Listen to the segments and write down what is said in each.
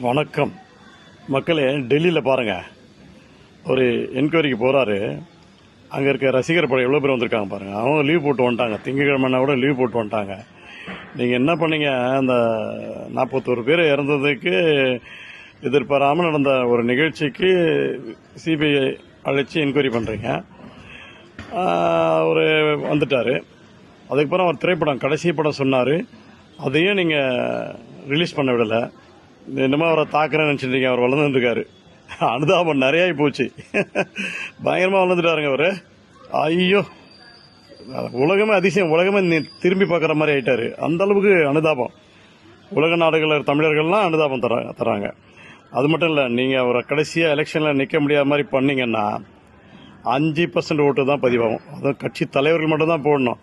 வணக்கம் மக்களே. டெல்லியில் பாருங்கள், ஒரு என்கொயரிக்கு போகிறாரு. அங்கே இருக்க ரசிகர் படம் எவ்வளோ பேர் வந்திருக்காங்க பாருங்கள். அவங்க லீவ் போட்டு வந்துட்டாங்க. திங்கக்கிழமைனா கூட லீவ் போட்டு வந்துட்டாங்க. நீங்கள் என்ன பண்ணீங்க? அந்த 41 பேர் இறந்ததுக்கு எதிர்பாராமல் நடந்த ஒரு நிகழ்ச்சிக்கு சிபிஐ அழைச்சி என்கொயரி பண்ணுறீங்க. அவர் வந்துட்டார். அதுக்கப்புறம் அவர் திரைப்படம் கடைசி படம் சொன்னார். அதையும் நீங்கள் ரிலீஸ் பண்ண விடலை. என்னமோ அவரை தாக்குறேன்னு நினச்சிட்டீங்க. அவர் வளர்ந்துருக்காரு. அனுதாபம் நிறையாகி போச்சு. பயங்கரமாக வளர்ந்துட்டாருங்க அவர். ஐயோ, உலகமே அதிசயம். உலகமே திரும்பி பார்க்குற மாதிரி ஆயிட்டாரு. அந்த அளவுக்கு அனுதாபம். உலக நாடுகளில் தமிழர்கள்லாம் அனுதாபம் தராங்க. அது மட்டும் இல்லை, நீங்கள் அவரை கடைசியாக எலெக்ஷனில் நிற்க முடியாத மாதிரி பண்ணிங்கன்னா 5% ஓட்டு தான் பதிவாகும். அதுவும் கட்சி தலைவர்கள் மட்டும்தான் போடணும்.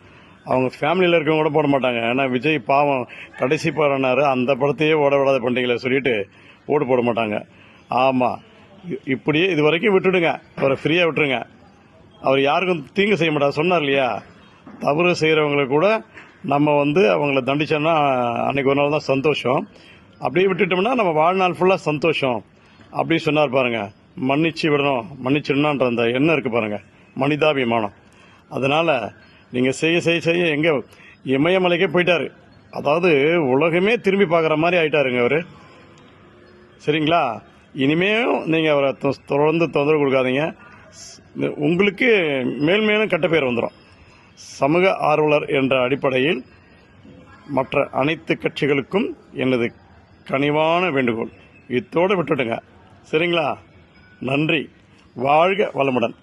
அவங்க ஃபேமிலியில் இருக்கவங்க கூட போட மாட்டாங்க. ஏன்னா விஜய் பாவம் கடைசி பாடினார், அந்த படத்தையே ஓட விடாத பண்ணிட்டீங்களே சொல்லிட்டு ஓட்டு போட மாட்டாங்க. ஆமாம், இப்படியே இது வரைக்கும் விட்டுடுங்க. அவரை ஃப்ரீயாக விட்டுருங்க. அவர் யாருக்கும் தீங்கு செய்ய மாட்டார். சொன்னார் இல்லையா, தவறு செய்கிறவங்களுக்கு கூட நம்ம அவங்கள தண்டிச்சோன்னா அன்றைக்கி ஒரு நாள் தான் சந்தோஷம். அப்படியே விட்டுட்டோம்னா நம்ம வாழ்நாள் ஃபுல்லாக சந்தோஷம் அப்படி சொன்னார் பாருங்கள். மன்னிச்சிடணுன்ற அந்த எண்ணம் இருக்குது பாருங்கள், மனிதாபிமானம். அதனால் நீங்கள் செய்ய எங்கே இமயமலைக்கே போயிட்டாரு. அதாவது உலகமே திரும்பி பார்க்குற மாதிரி ஆயிட்டாருங்க அவர். சரிங்களா? இனிமேலும் நீங்கள் அவரை தொடர்ந்து தொந்தரவு கொடுக்காதீங்க. உங்களுக்கு மேலும் கெட்ட பேர் வந்துடும். சமூக ஆர்வலர் என்ற அடிப்படையில் மற்ற அனைத்து கட்சிகளுக்கும் எனது கனிவான வேண்டுகோள். இத்தோடு விட்டுடுங்க. சரிங்களா? நன்றி. வாழ்க வளமுடன்.